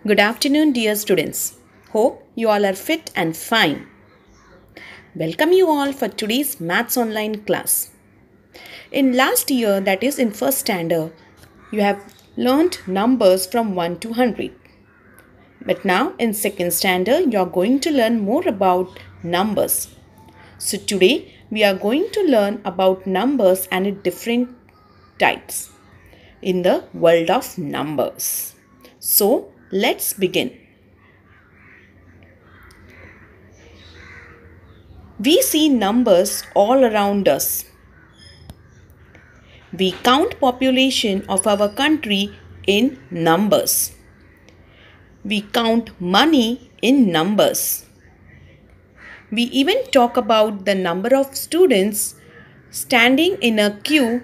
Good afternoon, dear students. Hope you all are fit and fine. Welcome you all for today's Maths Online class. In last year, that is in first standard, you have learnt numbers from 1 to 100. But now in second standard, you are going to learn more about numbers. So today, we are going to learn about numbers and its different types in the world of numbers. So let's begin. We see numbers all around us. We count population of our country in numbers. We count money in numbers. We even talk about the number of students standing in a queue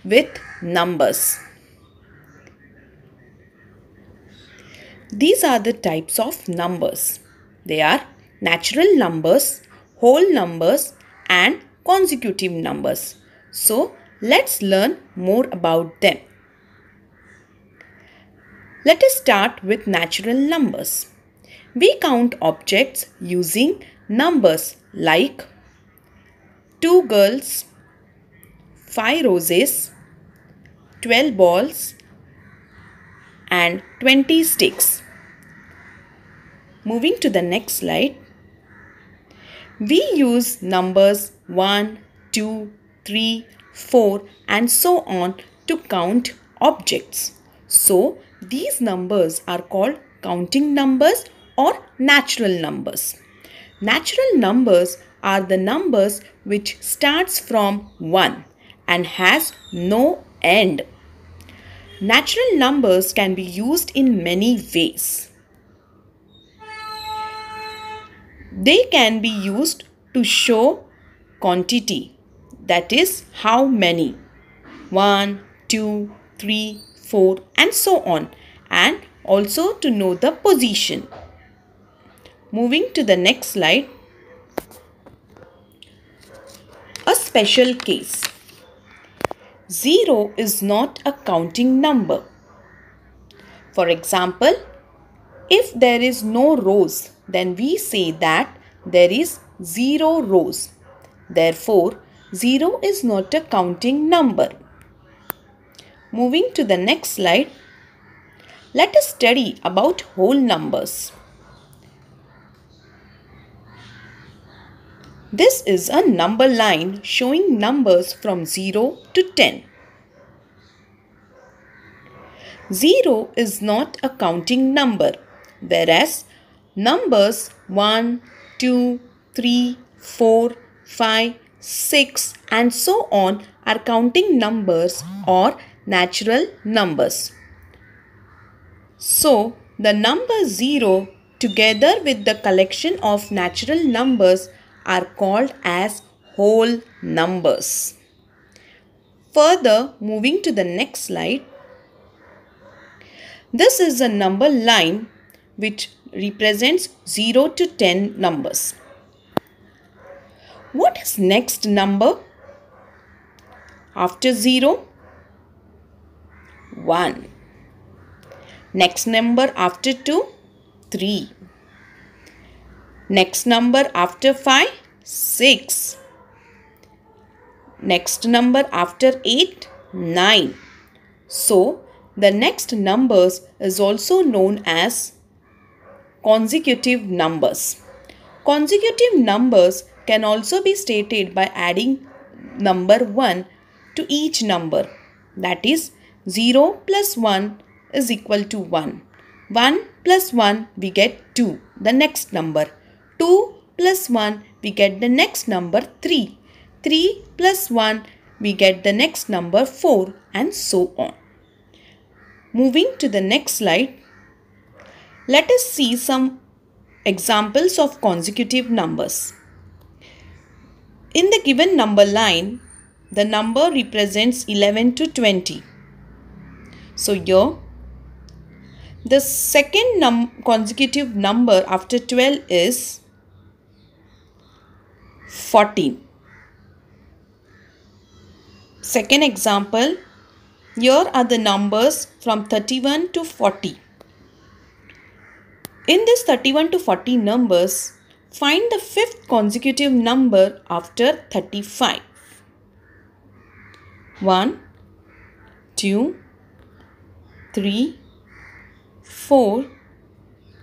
with numbers. These are the types of numbers. They are natural numbers, whole numbers, and consecutive numbers. So, let's learn more about them. Let us start with natural numbers. We count objects using numbers like 2 girls, 5 roses, 12 balls, and 20 sticks. Moving to the next slide. We use numbers 1, 2, 3, 4 and so on to count objects. So, these numbers are called counting numbers or natural numbers. Natural numbers are the numbers which starts from 1 and has no end. Natural numbers can be used in many ways. They can be used to show quantity, that is how many, 1, 2, 3, 4 and so on, and also to know the position. Moving to the next slide. A special case. 0 is not a counting number. For example, if there is no rows, then we say that there is 0 rows. Therefore, 0 is not a counting number. Moving to the next slide, let us study about whole numbers. This is a number line showing numbers from 0 to 10. 0 is not a counting number, whereas numbers 1, 2, 3, 4, 5, 6 and so on are counting numbers or natural numbers. So, the number 0 together with the collection of natural numbers are called as whole numbers. Further, moving to the next slide. This is a number line which represents 0 to 10 numbers. What is next number? After 0? 1. Next number after 2? 3. Next number after 5? 6. Next number after 8? 9. So, the next numbers is also known as consecutive numbers. Consecutive numbers can also be stated by adding number 1 to each number. That is 0 plus 1 is equal to 1. 1 plus 1 we get 2, the next number. 2 plus 1 we get the next number 3. 3 plus 1 we get the next number 4 and so on. Moving to the next slide. Let us see some examples of consecutive numbers. In the given number line, the number represents 11 to 20. So here, the second consecutive number after 12 is 14. Second example, here are the numbers from 31 to 40. In this 31 to 40 numbers, find the fifth consecutive number after 35. 1, 2, 3, 4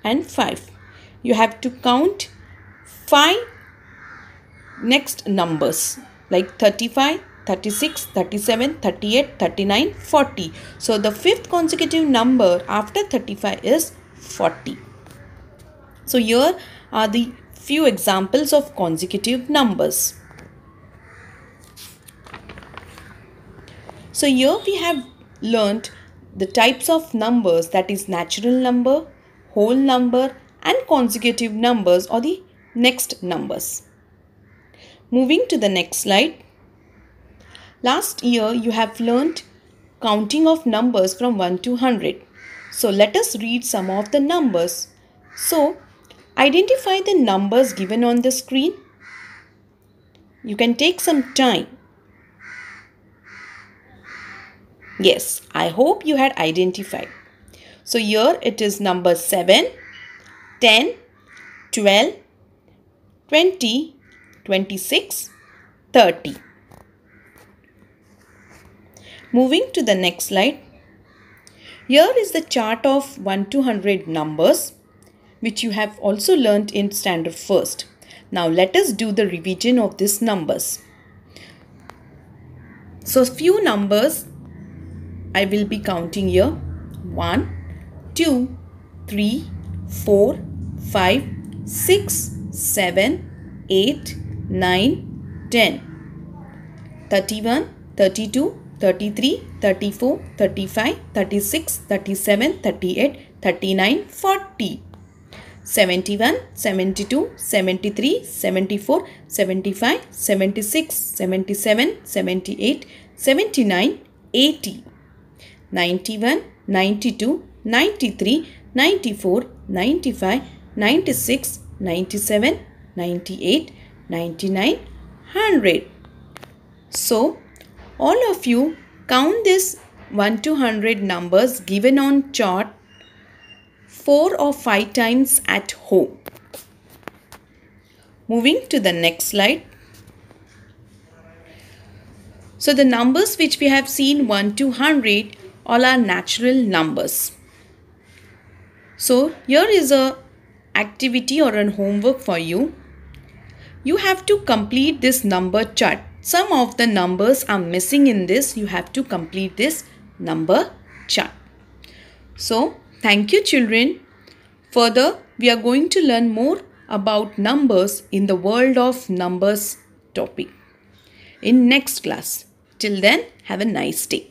and 5. You have to count 5 next numbers like 35, 36, 37, 38, 39, 40. So the fifth consecutive number after 35 is 40. So here are the few examples of consecutive numbers. So here we have learnt the types of numbers, that is natural number, whole number and consecutive numbers or the next numbers. Moving to the next slide. Last year you have learnt counting of numbers from 1 to 100. So let us read some of the numbers. So identify the numbers given on the screen. You can take some time. Yes, I hope you had identified. So here it is number 7, 10, 12, 20, 26, 30. Moving to the next slide. Here is the chart of 1 to 100 numbers, which you have also learnt in standard first. Now let us do the revision of these numbers. So few numbers I will be counting here. 1, 2, 3, 4, 5, 6, 7, 8, 9, 10. 31, 32, 33, 34, 35, 36, 37, 38, 39, 40. 71, 72, 73, 74, 75, 76, 77, 78, 79, 80. 91, 92, 93, 94, 95, 96, 97, 98, 99, 100. So, all of you count this 1 to 100 numbers given on chart 4 or 5 times at home. Moving to the next slide. So the numbers which we have seen 1 to 100 all are natural numbers. So here is a activity or an homework for you. You have to complete this number chart. Some of the numbers are missing in this. You have to complete this number chart. So thank you children. Further, we are going to learn more about numbers in the world of numbers topic in next class. Till then, have a nice day.